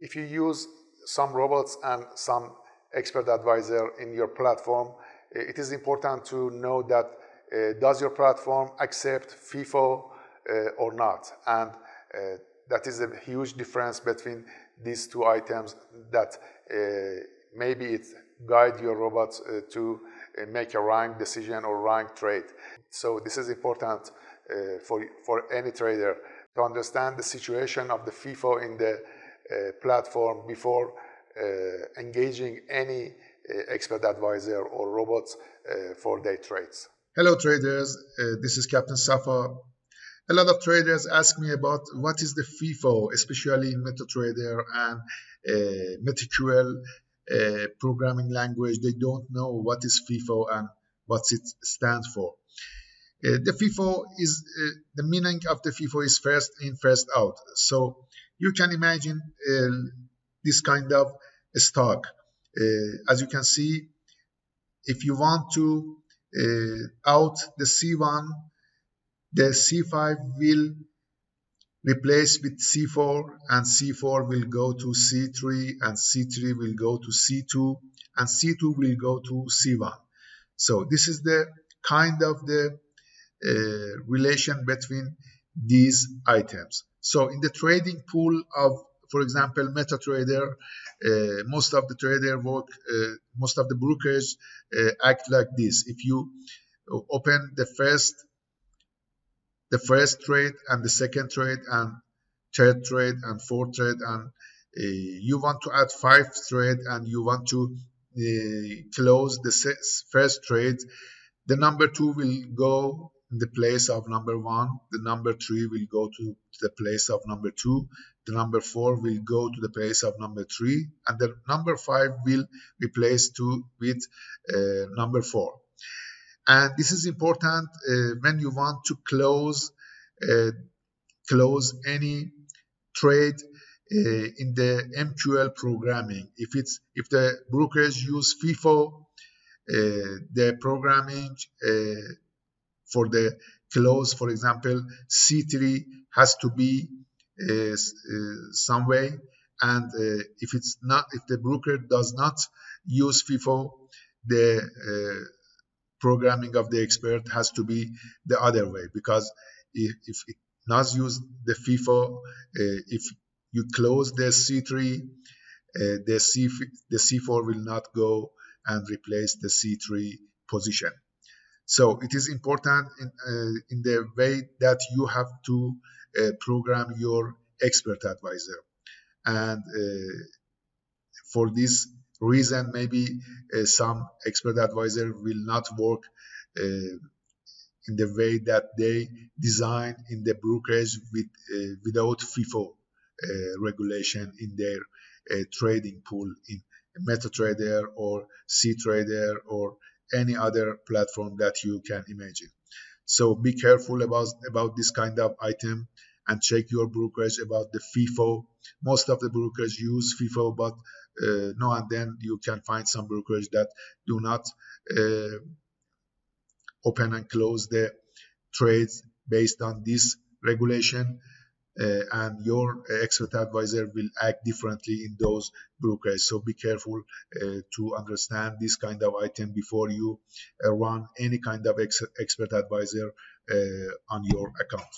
If you use some robots and some expert advisor in your platform, it is important to know that does your platform accept FIFO or not, and that is a huge difference between these two items that maybe it guide your robots to make a wrong decision or wrong trade. So this is important for any trader to understand the situation of the FIFO in the platform before engaging any expert advisor or robots for their trades. Hello traders, this is Captain Safa. A lot of traders ask me about what is the FIFO, especially in MetaTrader and MetaQL programming language. They don't know what is FIFO and what it stands for. The FIFO is the meaning of the FIFO is first in, first out. So you can imagine this kind of stock. As you can see, if you want to out the C1, the C5 will replace with C4, and C4 will go to C3, and C3 will go to C2, and C2 will go to C1. So this is the kind of the relation between these items. So in the trading pool of, for example, MetaTrader, most of the trader work, most of the brokers act like this. If you open the first trade and the second trade and third trade and fourth trade, and you want to add 5 trade and you want to close the first trade, the number 2 will go in the place of number 1, the number 3 will go to the place of number 2, the number 4 will go to the place of number 3, and the number 5 will replace with number 4. And this is important when you want to close any trade in the MQL programming. If the brokers use FIFO, the programming for the close, for example, C3 has to be some way, and if the broker does not use FIFO, the programming of the expert has to be the other way, because if it does use the FIFO, if you close the C3, the C4 will not go and replace the C3 position. So it is important in the way that you have to program your expert advisor, and for this reason, maybe some expert advisor will not work in the way that they design in the brokerage without FIFO regulation in their trading pool in MetaTrader or CTrader or any other platform that you can imagine. So be careful about this kind of item and check your brokerage about the FIFO. Most of the brokers use FIFO, but now and then you can find some brokerage that do not open and close the trades based on this regulation, and your expert advisor will act differently in those brokerages. So be careful to understand this kind of item before you run any kind of expert advisor on your account.